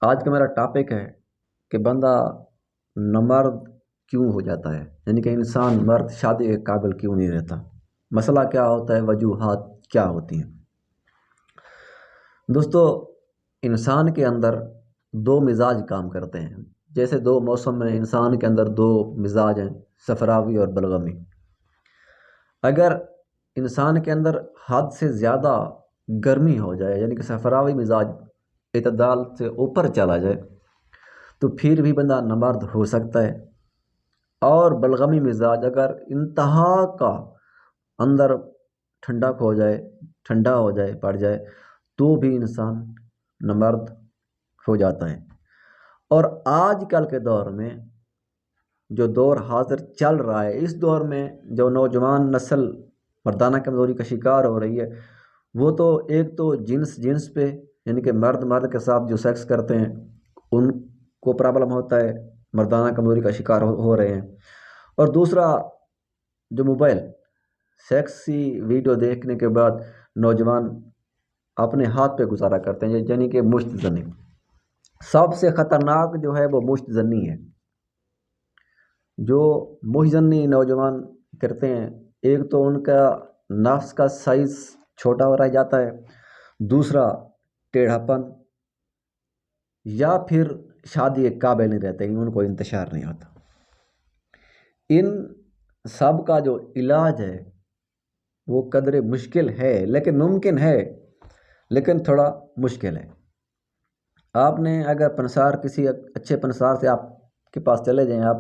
آج کا میرا ٹاپک ہے کہ بندہ نامرد کیوں ہو جاتا ہے، یعنی کہ انسان مرد شادی کے قابل کیوں نہیں رہتا، مسئلہ کیا ہوتا ہے، وجوہات کیا ہوتی ہیں۔ دوستو، انسان کے اندر دو مزاج کام کرتے ہیں، جیسے دو موسم میں انسان کے اندر دو مزاج ہیں، صفراوی اور بلغمی۔ اگر انسان کے اندر حد سے زیادہ گرمی ہو جائے، یعنی کہ صفراوی مزاج اعتدال سے اوپر چلا جائے، تو پھر بھی بندہ نامرد ہو سکتا ہے۔ اور بلغمی مزاج اگر انتہا کا اندر ٹھنڈا ہو جائے پڑ جائے تو بھی انسان نامرد ہو جاتا ہے۔ اور آج کل کے دور میں جو دور حاضر چل رہا ہے، اس دور میں جو نوجوان نسل مردانہ کمزوری کا شکار ہو رہی ہے، وہ تو ایک تو جنس پہ، یعنی کہ مرد کے ساتھ جو سیکس کرتے ہیں ان کو پرابلم ہوتا ہے، مردانہ کمزوری کا شکار ہو رہے ہیں۔ اور دوسرا جو موبائل سیکسی ویڈیو دیکھنے کے بعد نوجوان اپنے ہاتھ پہ گزارا کرتے ہیں، یعنی کہ مشت زنی۔ سب سے خطرناک جو ہے وہ مشت زنی ہے۔ جو مشت زنی نوجوان کرتے ہیں، ایک تو ان کا نفس کا سائز چھوٹا ہو رہ جاتا ہے، دوسرا ٹیڑھا پن، یا پھر شادی کے قابل نہیں رہتے، ان کو انتشار نہیں آتا۔ ان سب کا جو علاج ہے وہ قدر مشکل ہے، لیکن ممکن ہے، لیکن تھوڑا مشکل ہے۔ آپ نے اگر پنسار، کسی اچھے پنسار سے آپ کے پاس چلے جائیں، آپ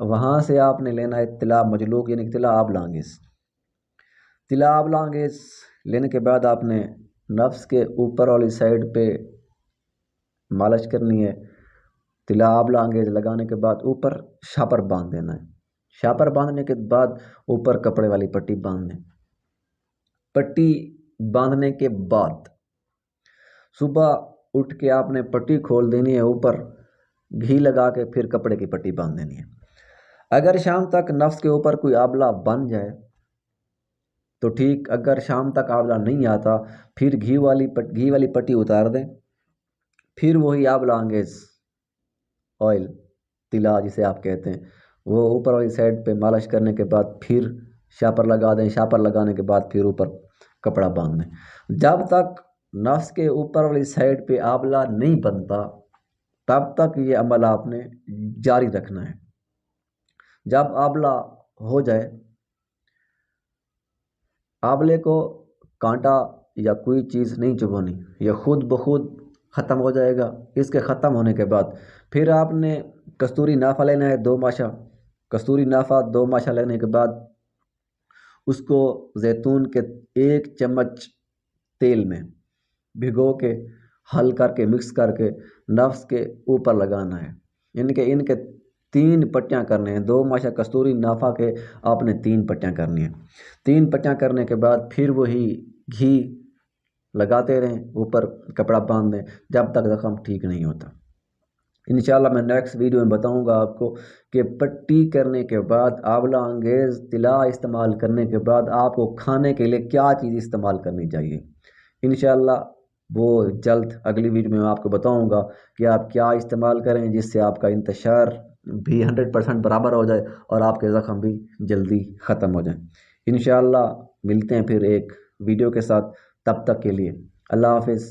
وہاں سے آپ نے لینا ہے طلا مجلوق، یعنی طلا آب لانگیز۔ طلا آب لانگیز لینے کے بعد آپ نے نفس کے اوپر والی سائڈ پہ مالش کرنی ہے۔ طلا آب لانگیز لگانے کے بعد اوپر شاپر باندھ دینا ہے۔ شاپر باندھنے کے بعد اوپر کپڑے والی پٹی باندھ دیں۔ پٹی باندھنے کے بعد صبح اٹھ کے آپ نے پٹی کھول دینی ہے، اوپر گھی لگا کے پھر کپڑے کی پٹی باندھ دینی ہے۔ اگر شام تک نفس کے اوپر کوئی آبلہ بن جائے تو ٹھیک، اگر شام تک آبلہ نہیں آتا پھر گھی والی پٹی اتار دیں، پھر وہی آبلہ انگیز آئل، طلا جسے آپ کہتے ہیں، وہ اوپر والی سائڈ پہ مالش کرنے کے بعد پھر شاپر لگا دیں۔ شاپر لگانے کے بعد پھر اوپر کپڑا باندھ دیں۔ جب تک نفس کے اوپر والی سائڈ پہ آبلہ نہیں بنتا تب تک یہ عمل آپ نے جاری رکھنا ہے۔ جب آبلہ ہو جائے، آبلے کو کانٹا یا کوئی چیز نہیں چبھونی، یہ خود بخود ختم ہو جائے گا۔ اس کے ختم ہونے کے بعد پھر آپ نے کستوری نافہ لینا ہے 2 ماشا۔ کستوری نافہ 2 ماشا لینے کے بعد اس کو زیتون کے 1 چمچ تیل میں بھگو کے حل کر کے مکس کر کے نفس کے اوپر لگانا ہے، یعنی کہ ان کے 3 پٹیاں کرنے ہیں۔ 2 ماشا کستوری نافہ کے آپ نے 3 پٹیاں کرنی ہیں۔ 3 پٹیاں کرنے کے بعد پھر وہی گھی لگاتے رہیں، اوپر کپڑا باندھ دیں جب تک زخم ٹھیک نہیں ہوتا۔ انشاءاللہ میں نیکسٹ ویڈیو میں بتاؤں گا آپ کو کہ پٹی کرنے کے بعد آبلہ انگیز طلا استعمال کرنے کے بعد آپ کو کھانے کے لیے کیا چیز استعمال کرنی چاہیے۔ انشاءاللہ وہ جلد اگلی ویڈیو میں آپ کو بتاؤں گا کہ آپ کیا استعمال کریں جس سے آپ کا انتشار بھی 100% برابر ہو جائے اور آپ کے زخم بھی جلدی ختم ہو جائیں۔ انشاءاللہ ملتے ہیں پھر ایک ویڈیو کے ساتھ، تب تک کے لیے اللہ حافظ۔